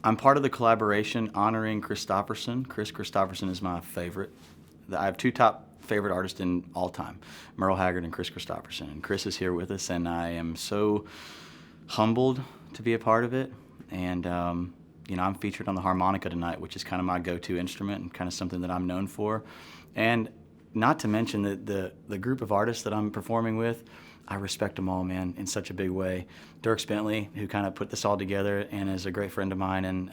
I'm part of the collaboration honoring Christopherson. Chris Christopherson is my favorite. I have two top favorite artists in all time, Merle Haggard and Chris Christopherson. And Chris is here with us, and I am so humbled to be a part of it. And I'm featured on the harmonica tonight, which is kind of my go-to instrument and kind of something that I'm known for. And not to mention that the group of artists that I'm performing with, I respect them all, man, in such a big way. Dirk Bentley, who kind of put this all together and is a great friend of mine, and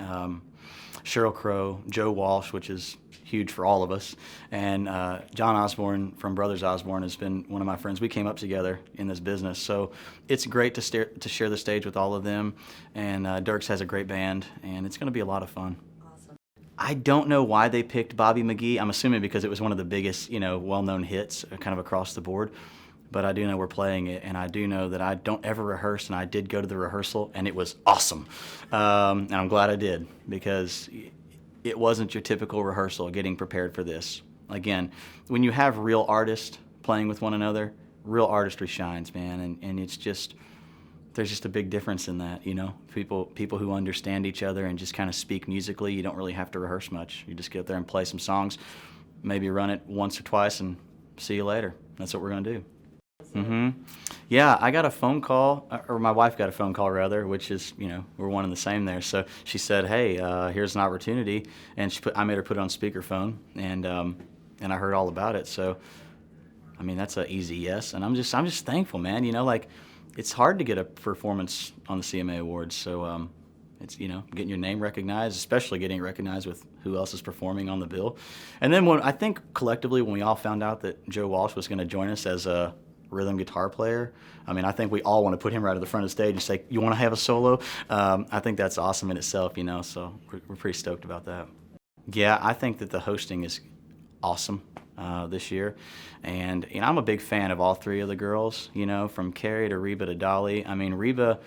Cheryl Crow, Joe Walsh, which is huge for all of us, and John Osborne from Brothers Osborne has been one of my friends. We came up together in this business, so it's great to share the stage with all of them, and Dirks has a great band, and it's going to be a lot of fun. I don't know why they picked Bobby McGee. I'm assuming because it was one of the biggest, well-known hits kind of across the board. But I do know we're playing it, and I do know that I don't ever rehearse, and I did go to the rehearsal, and it was awesome. And I'm glad I did, because it wasn't your typical rehearsal getting prepared for this. Again, when you have real artists playing with one another, real artistry shines, man, and it's just, there's just a big difference in that, People who understand each other and just kind of speak musically, you don't really have to rehearse much. You just get up there and play some songs, maybe run it once or twice, and see you later. That's what we're going to do. Yeah, I got a phone call, or my wife got a phone call rather, which is, we're one and the same there. So she said, "Hey, here's an opportunity," and I made her put it on speakerphone, and I heard all about it. So, I mean, that's an easy yes, and I'm just thankful, man. It's hard to get a performance on the CMA Awards, so it's getting your name recognized, especially getting recognized with who else is performing on the bill. And then I think collectively when we all found out that Joe Walsh was going to join us as a rhythm guitar player, I think we all want to put him right at the front of the stage and say, "You want to have a solo?" I think that's awesome in itself, so we're pretty stoked about that. Yeah, I think that the hosting is awesome this year, and I'm a big fan of all three of the girls, from Carrie to Reba to Dolly. Reba,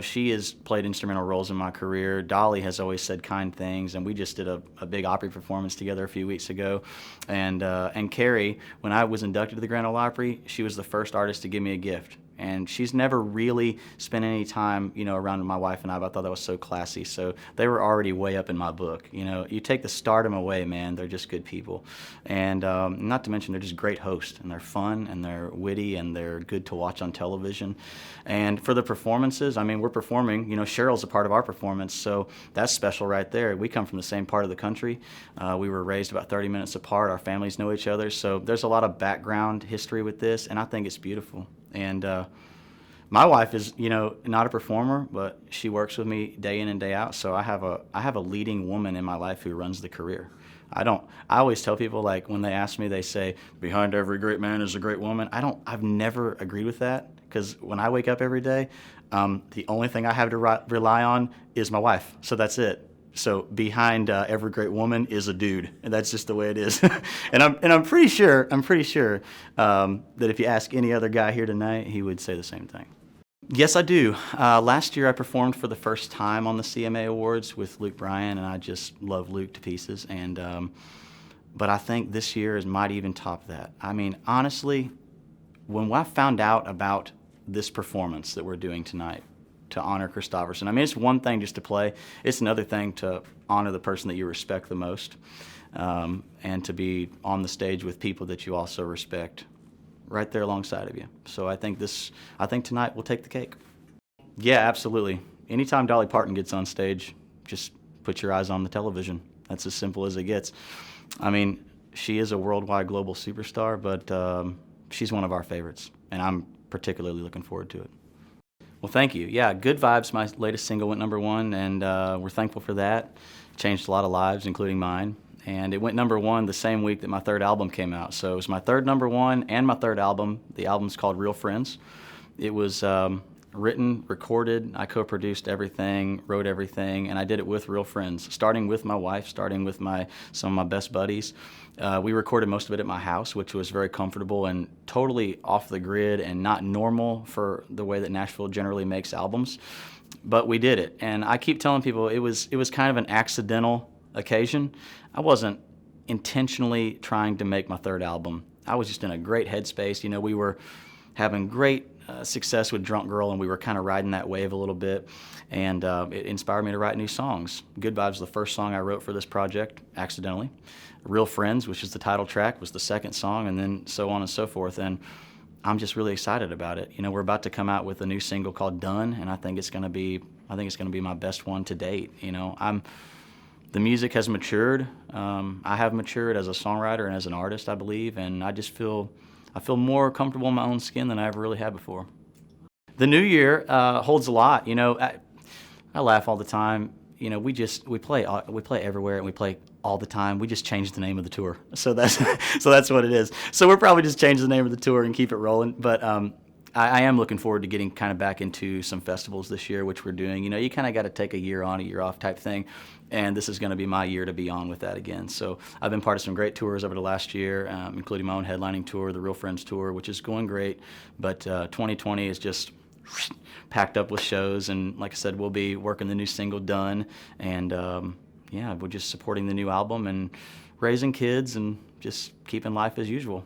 she has played instrumental roles in my career. Dolly has always said kind things, and we just did a big Opry performance together a few weeks ago. And Carrie, when I was inducted to the Grand Ole Opry, she was the first artist to give me a gift. And she's never really spent any time, around my wife and I, but I thought that was so classy. So they were already way up in my book. You take the stardom away, man, they're just good people. And not to mention they're just great hosts, and they're fun, and they're witty, and they're good to watch on television. And for the performances, we're performing, Cheryl's a part of our performance, so that's special right there. We come from the same part of the country. We were raised about 30 minutes apart. Our families know each other, so there's a lot of background history with this, and I think it's beautiful. And my wife is, not a performer, but she works with me day in and day out. So I have a leading woman in my life who runs the career. I always tell people, like, when they ask me, they say, "Behind every great man is a great woman." I've never agreed with that, because when I wake up every day, the only thing I have to rely on is my wife. So that's it. So behind every great woman is a dude, and that's just the way it is. and I'm pretty sure that if you ask any other guy here tonight, he would say the same thing. Yes, I do. Last year I performed for the first time on the CMA Awards with Luke Bryan, and I just love Luke to pieces. And but I think this year might even top that. Honestly, when I found out about this performance that we're doing tonight, to honor Christopherson. It's one thing just to play. It's another thing to honor the person that you respect the most, and to be on the stage with people that you also respect right there alongside of you. So I think tonight will take the cake. Yeah, absolutely. Anytime Dolly Parton gets on stage, just put your eyes on the television. That's as simple as it gets. She is a worldwide global superstar, but she's one of our favorites, and I'm particularly looking forward to it. Well, thank you. Yeah, Good Vibes, my latest single, went #1, and we're thankful for that. Changed a lot of lives, including mine. And it went #1 the same week that my third album came out. So it was my third #1 and my third album. The album's called Real Friends. It was written, recorded, I co-produced everything, wrote everything, and I did it with real friends, starting with my wife, starting with some of my best buddies. We recorded most of it at my house, which was very comfortable and totally off the grid and not normal for the way that Nashville generally makes albums. But we did it, and I keep telling people it was kind of an accidental occasion. I wasn't intentionally trying to make my third album. I was just in a great headspace. We were having great success with Drunk Girl, and we were kind of riding that wave a little bit, and it inspired me to write new songs. Good Vibes was the first song I wrote for this project, accidentally. Real Friends, which is the title track, was the second song, and then so on and so forth. And I'm just really excited about it. We're about to come out with a new single called Done, and I think it's going to be my best one to date. The music has matured. I have matured as a songwriter and as an artist, I believe, and I feel more comfortable in my own skin than I ever really had before. The new year holds a lot. I laugh all the time. We play everywhere, and we play all the time. We just changed the name of the tour, so that's what it is. So we're probably just change the name of the tour and keep it rolling. But I am looking forward to getting kind of back into some festivals this year, which we're doing. You kind of got to take a year on, a year off type thing, and this is going to be my year to be on with that again. So I've been part of some great tours over the last year, including my own headlining tour, the Real Friends tour, which is going great. But 2020 is just packed up with shows, and like I said, we'll be working the new single Done, and we're just supporting the new album and raising kids and just keeping life as usual.